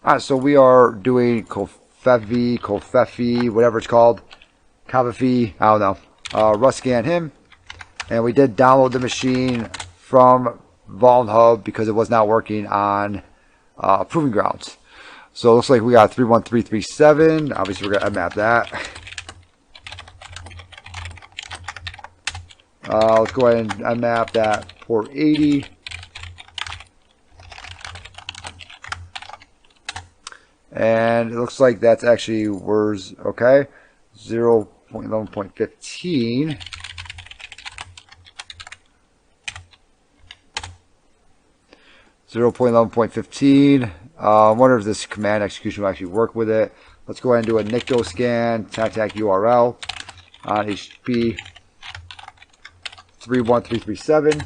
Alright, so we are doing Covfefe, whatever it's called. Covfefe, I don't know. Rust scan him. And we did download the machine from Vault Hub because it was not working on Proving Grounds. So it looks like we got 31337. Obviously, we're going to map that. Let's go ahead and unmap that port 80. And it looks like that's actually where's okay. 0.11.15. I wonder if this command execution will actually work with it. Let's go ahead and do a nicto scan, tac URL on HTTP 31337.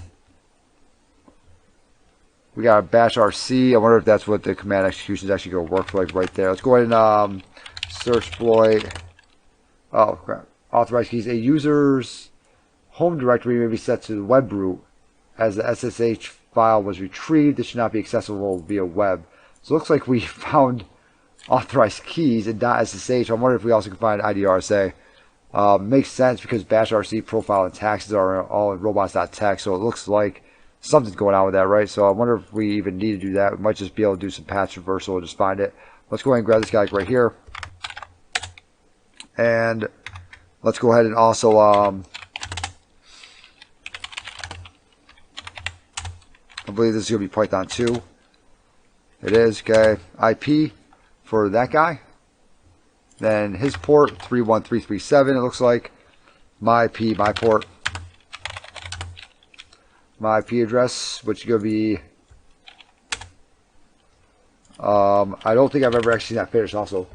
We got a bash RC. I wonder if that's what the command execution is actually going to work like right there. Let's go ahead and search exploit. Oh crap! Authorized keys. A user's home directory may be set to the web root as the SSH file was retrieved. This should not be accessible via web. So it looks like we found authorized keys in .ssh. I wonder if we also can find IDRSA. Makes sense because bash RC profile and taxes are all in robots.txt. So it looks like something's going on with that, right? So I wonder if we even need to do that. We might just be able to do some patch reversal and just find it. Let's go ahead and grab this guy right here. And let's go ahead and also I believe this is going to be Python 2. It is, okay. IP for that guy. Then his port, 31337, it looks like. My IP, my port. My IP address, which is going to be... I don't think I've ever actually seen that finished also.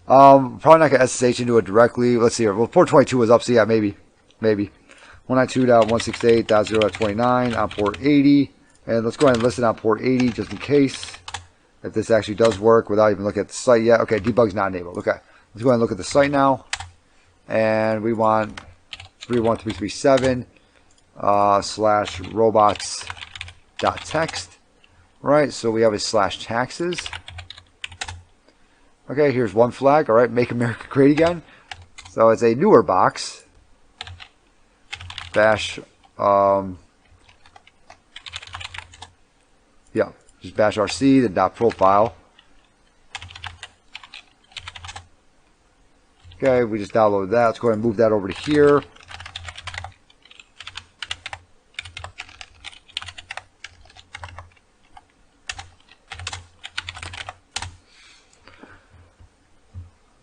Probably not going to SSH into it directly. Let's see here. Well, port 22 was up, so yeah, maybe. 192.168.0.29 on port 80. And let's go ahead and list it on port 80 just in case. If this actually does work without even looking at the site yet. Okay, debug's not enabled. Okay, let's go ahead and look at the site now. And we want 31337 slash robots.txt. Right, so we have a slash taxes. Okay, here's one flag. All right, make America great again. So it's a newer box. Bash, yeah, just bash RC, the dot profile. Okay, we just downloaded that. Let's go ahead and move that over to here.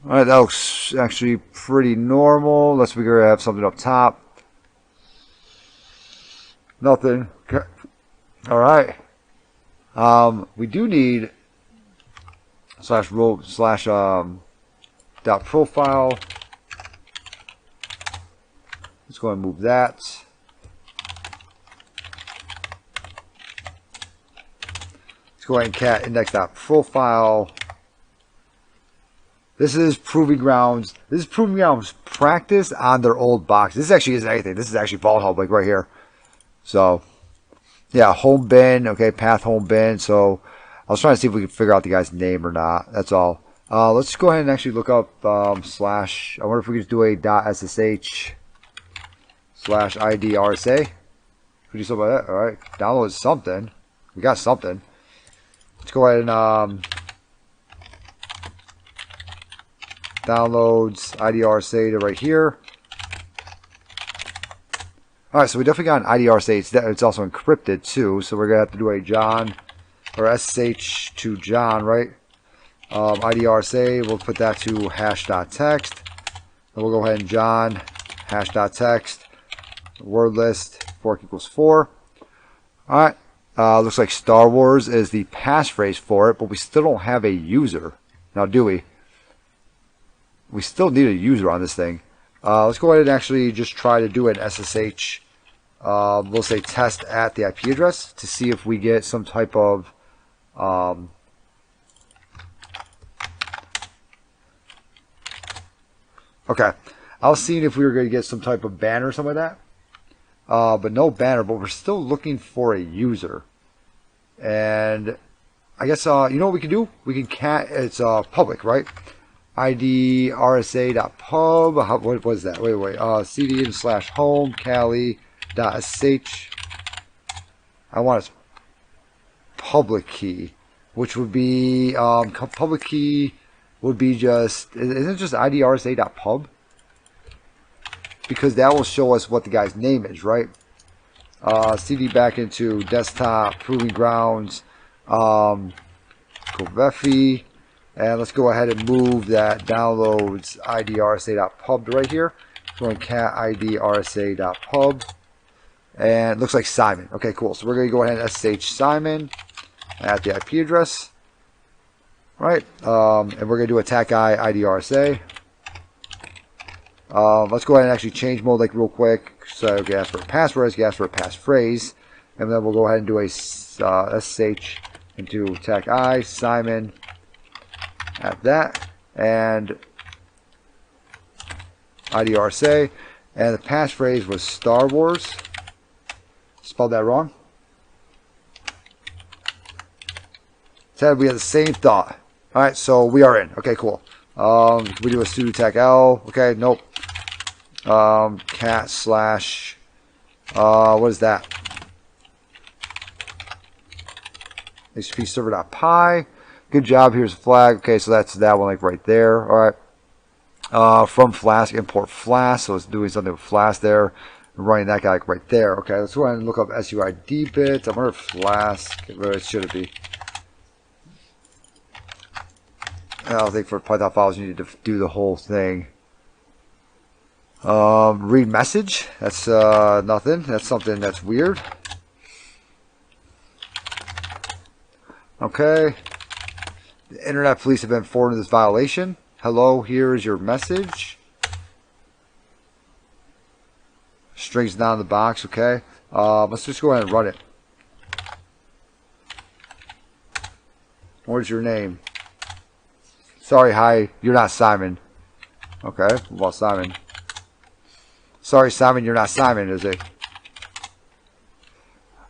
Alright, that looks actually pretty normal. Let's figure out have something up top. Nothing. Okay. Alright. We do need slash dot profile. Let's go ahead and move that. Let's go ahead and cat index dot profile. This is Proving Grounds. This is Proving Grounds practice on their old box. This actually isn't anything. This is actually Vault Hub, like right here. So, yeah, home bin. Okay, path home bin. So, I was trying to see if we could figure out the guy's name or not. That's all. Let's go ahead and actually look up slash. I wonder if we could just do a .ssh slash IDRSA. Could we do something like that? All right, download something. We got something. Let's go ahead and downloads IDRSA to right here. Alright, so we definitely got an IDRSA. It's also encrypted too, so we're going to have to do a John or SSH to John, right? IDRSA, we'll put that to hash.txt. And we'll go ahead and John hash.txt word list fork equals 4. Alright, looks like Star Wars is the passphrase for it, but we still don't have a user. Now, do we? We still need a user on this thing. Let's go ahead and actually just try to do an SSH. We'll say test at the IP address to see if we get some type of okay. I was seeing if we were going to get some type of banner or something like that. But no banner, but we're still looking for a user. And I guess you know what we can do? We can it's public, right? ID rsa.pub. What was that? Wait. cd/home cali.sh. I want its public key, which would be public key would be just, isn't it just idrsa.pub? Because that will show us what the guy's name is, right? CD back into desktop, proving grounds, Covfefe, and let's go ahead and move that downloads idrsa.pub right here. Going cat idrsa.pub, and it looks like Simon. Okay, cool. So we're going to go ahead and SSH Simon at the IP address, right? And we're going to do attack idrsa. Let's go ahead and actually change mode like real quick. So we ask for a password, ask for a passphrase, and then we'll go ahead and do a SSH into attack Simon at that, and idrsa, and the passphrase was Star Wars. Spelled that wrong. Said we had the same thought. All right, so we are in. Okay, cool. We do a sudo attack L. Okay, nope. Cat slash. What is that? HTTP server.py. Good job. Here's a flag. Okay, so that's that one, like right there. All right. From Flask, import Flask. So it's doing something with Flask there. Running that guy like right there. Okay, let's go ahead and look up SUID bits. I wonder if Flask. Where it should it be? I don't think for Python files you need to do the whole thing. Read message. That's nothing. That's something that's weird. Okay. The Internet Police have been informed of this violation. Hello, here is your message. Strings down the box. Okay. Let's just go ahead and run it. What's your name? Sorry, hi. You're not Simon. Okay. Well, Simon. Sorry, Simon. You're not Simon, is it?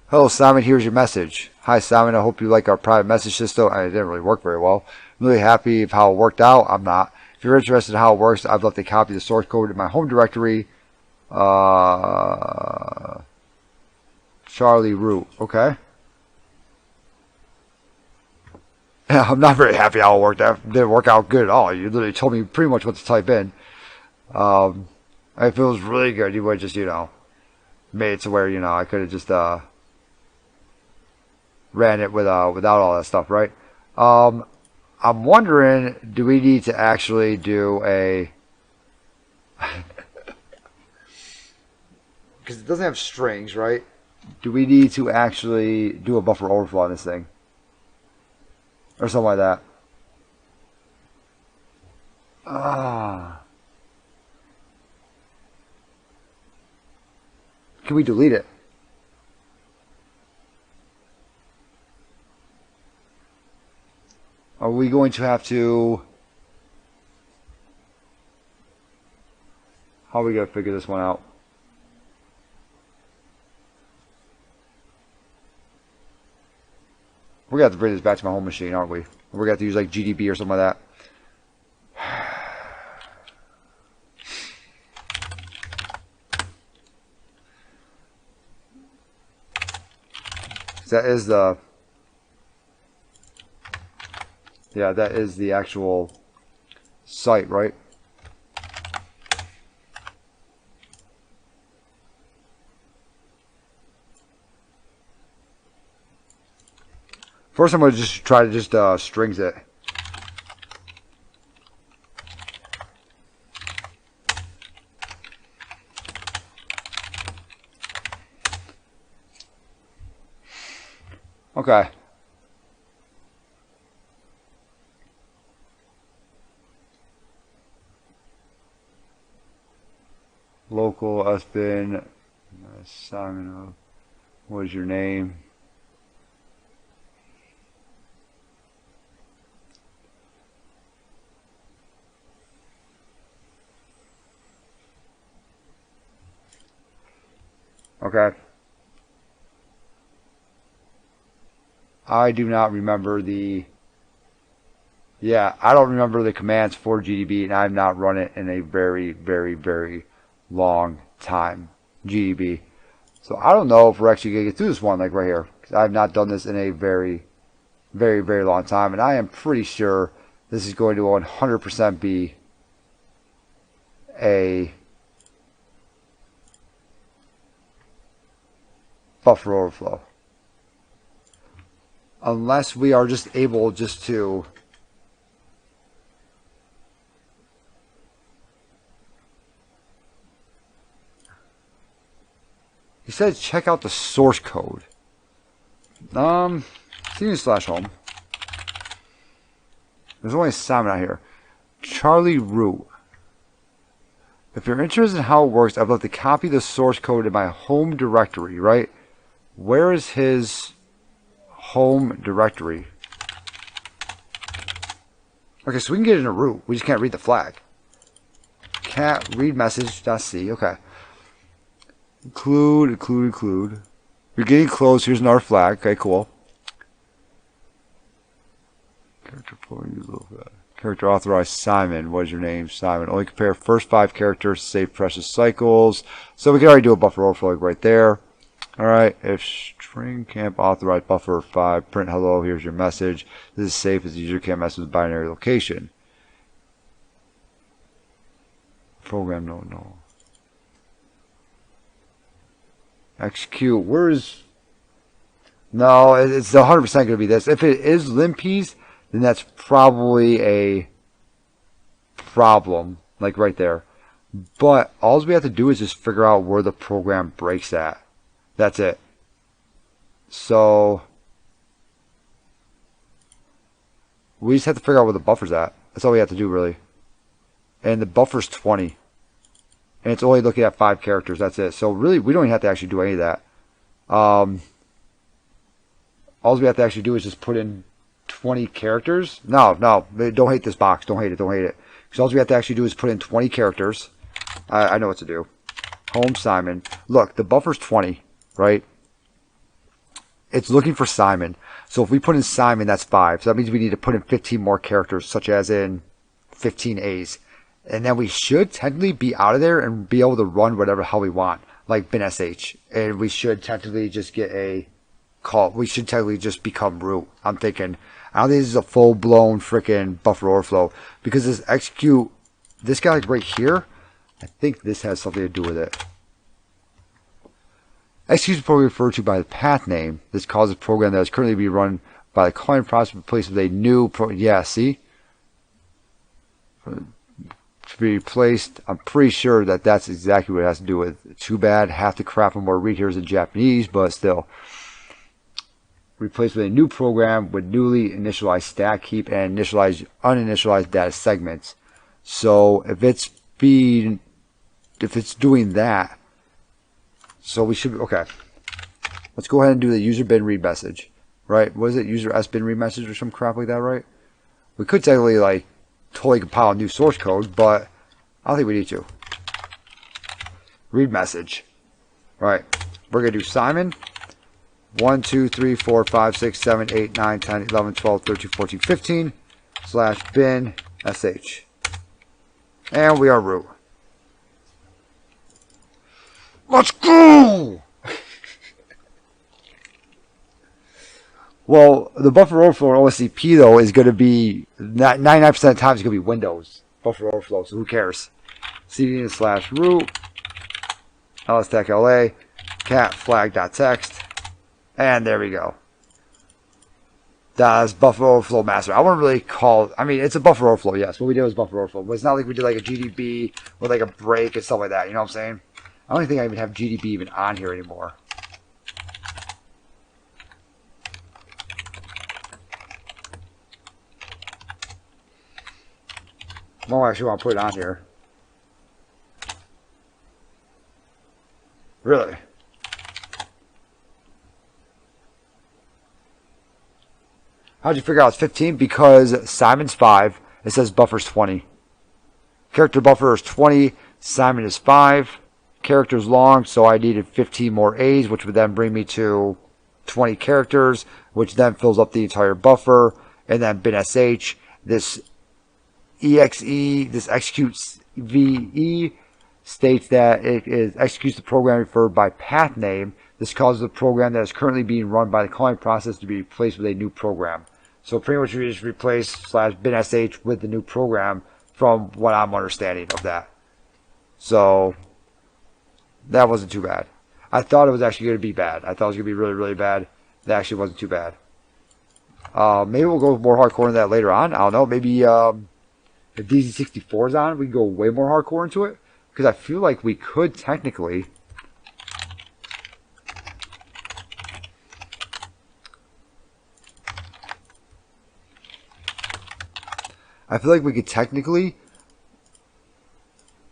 Hello, Simon. Here's your message. Hi, Simon. I hope you like our private message system. It didn't really work very well. I'm really happy with how it worked out. I'm not. If you're interested in how it works, I've left a copy of the source code in my home directory. Charlie root. Okay. I'm not very happy how it worked out. It didn't work out good at all. You literally told me pretty much what to type in. If it was really good, you would just, made it to where, I could have just ran it without all that stuff, right? I'm wondering, do we need to actually do a... Because it doesn't have strings, right? Do we need to actually do a buffer overflow on this thing? Or something like that. Can we delete it? Are we going to have to... How are we going to figure this one out? We're going to have to bring this back to my home machine, aren't we? We're going to have to use like GDB or something like that. That is the... Yeah, that is the actual site, right? First, I'm going to just try to just strings it. Okay. Local usbin. Simon, what is your name? Okay. I do not remember the... Yeah, I don't remember the commands for GDB, and I've not run it in a very, very, very long time. GDB. So I don't know if we're actually going to get through this one, like right here. Because I have not done this in a very, very, very long time. And I am pretty sure this is going to 100% be a buffer overflow. Unless we are just able just to... He says check out the source code. /home. There's only Simon out here. Charlie Root. If you're interested in how it works, I've left a copy of the source code in my home directory, right? Where is his home directory? Okay, so we can get in a root. We just can't read the flag. Cat read message.c. Okay. Include. You're getting close. Here's another flag. Okay, cool. Character authorized Simon. What is your name? Simon. Only compare first 5 characters to save precious cycles. So we can already do a buffer overflow right there. Alright. If string camp authorized buffer 5, print hello. Here's your message. This is safe as the user can't mess with binary location. Program no. Execute. Where's... No, it's 100% going to be this. If it is limpies, then that's probably a problem. Like right there. But all we have to do is just figure out where the program breaks at. That's it. So we just have to figure out where the buffer's at. That's all we have to do, really. And the buffer's 20. And it's only looking at 5 characters. That's it. So really, we don't even have to actually do any of that. All we have to actually do is just put in 20 characters. No. Don't hate this box. Don't hate it. Because all we have to actually do is put in 20 characters. I know what to do. Home Simon. Look, the buffer's 20, right? It's looking for Simon. So if we put in Simon, that's 5. So that means we need to put in 15 more characters, such as in 15 A's. And then we should technically be out of there and be able to run whatever hell we want, like bin sh. And we should technically just get a call. We should technically just become root. I'm thinking, I don't think this is a full-blown freaking buffer overflow. Because this execute, this guy like right here, I think this has something to do with it. Execute is probably referred to by the path name. This causes a program that is currently being run by the calling process replaced with a new yeah, see? To be replaced. I'm pretty sure that that's exactly what it has to do with. Too bad. Half the crap and more read here is in Japanese, but still. Replaced with a new program with newly initialized stack heap and uninitialized data segments. So if it's doing that, so we should, okay. Let's go ahead and do the user bin read message, right? What is it? User s bin read message or some crap like that, right? We could technically like totally compile a new source code, but I don't think we need to. Read message. Right. We're going to do Simon 1, 2, 3, 4, 5, 6, 7, 8, 9, 10, 11, 12, 13, 14, 15 / bin sh. And we are root. Let's go! Well, the buffer overflow on OSCP, though, is going to be 99% of the time it's going to be Windows buffer overflow, so who cares? cd /root lstack.la cat flag.txt, and there we go. That's buffer overflow master. I wouldn't really call, I mean, it's a buffer overflow, yes. What we did was buffer overflow, but it's not like we did like a GDB with like a break and stuff like that, you know what I'm saying? I don't think I even have GDB even on here anymore. I don't actually want to put it on here. Really? How'd you figure out it's 15? Because Simon's 5. It says buffer's 20. Character buffer is 20. Simon is 5. Character's long, so I needed 15 more A's, which would then bring me to 20 characters, which then fills up the entire buffer. And then bin-sh, this executes VE, states that it executes the program referred by path name. This causes the program that is currently being run by the calling process to be replaced with a new program. So pretty much we just replace /bin-sh with the new program from what I'm understanding of that. So that wasn't too bad. I thought it was actually going to be bad. I thought it was going to be really, really bad. That actually wasn't too bad. Maybe we'll go more hardcore into that later on. I don't know. Maybe if DZ64 is on, we can go way more hardcore into it. Because I feel like we could technically...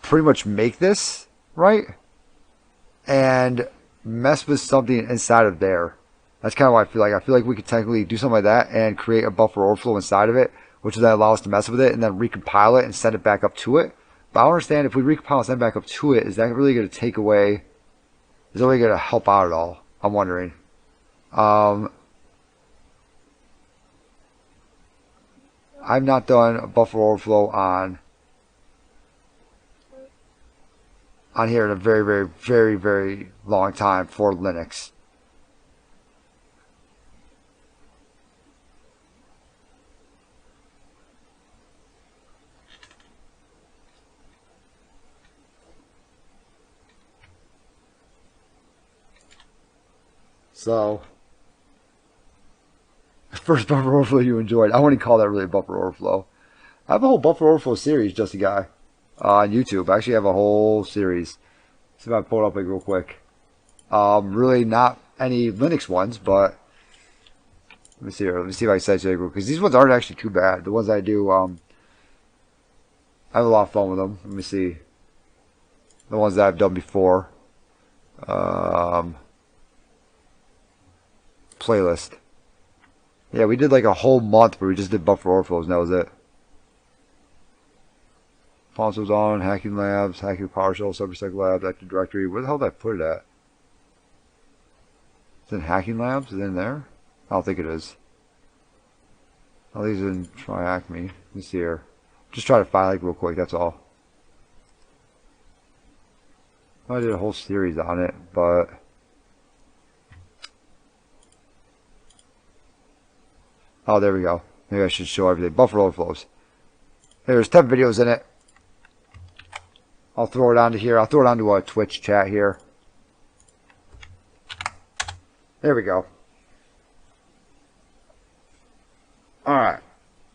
pretty much make this, right? And mess with something inside of there. That's kind of what I feel like. I feel like we could technically do something like that and create a buffer overflow inside of it, which would then allow us to mess with it and then recompile it and send it back up to it. But I don't understand, if we recompile and send it back up to it, is that really going to take away... Is that really going to help out at all? I'm wondering. I've not done a buffer overflow on here in a very, very, very, very long time for Linux. So, first buffer overflow you enjoyed. I wouldn't call that really a buffer overflow. I have a whole buffer overflow series, just a guy, on YouTube. I actually have a whole series. See if I can pull it up like real quick. Really not any Linux ones, but let me see here. Let me see if I can set it because these ones aren't actually too bad. The ones I do, I have a lot of fun with them. Let me see. The ones that I've done before. Playlist. Yeah, we did like a whole month where we just did buffer overflows and that was it. Consoles on, hacking labs, hacking PowerShell, Cybersec labs, Active Directory. Where the hell did I put it at? It's in hacking labs? Is it in there? I don't think it is. I think it's in try hack me. Let me see here. Just try to find like real quick, that's all. I did a whole series on it, but oh, there we go. Maybe I should show everything. Buffer overflows. There's 10 videos in it. I'll throw it onto here. I'll throw it onto a Twitch chat here. There we go. Alright.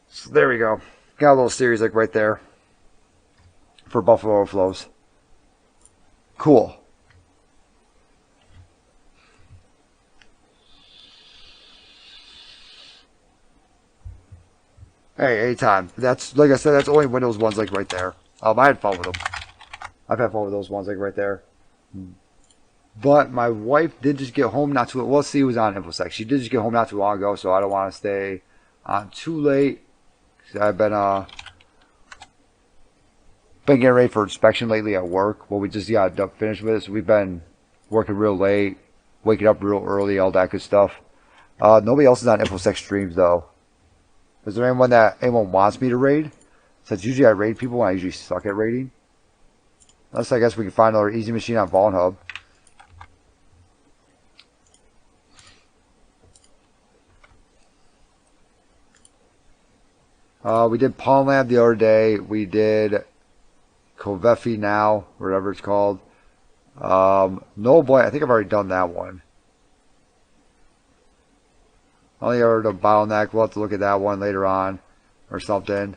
So there we go. Got a little series like right there. For buffer overflows. Cool. Hey, anytime. That's, like I said, that's only Windows ones like right there. I had fun with them. I've had fun with those ones like right there. But my wife did just get home not too long. Well, see, it was on InfoSec. She did just get home not too long ago, so I don't want to stay on too late. I've been getting ready for inspection lately at work. Well, we just got finished with it, so we've been working real late, waking up real early, all that good stuff. Nobody else is on InfoSec streams, though. Is there anyone wants me to raid? Since usually I raid people when I usually suck at raiding. Unless I guess we can find another easy machine on Vault Hub. We did Pawn Lab the other day. We did Covfefe now, whatever it's called. No boy, I think I've already done that one. I only heard of bottleneck. We'll have to look at that one later on or something.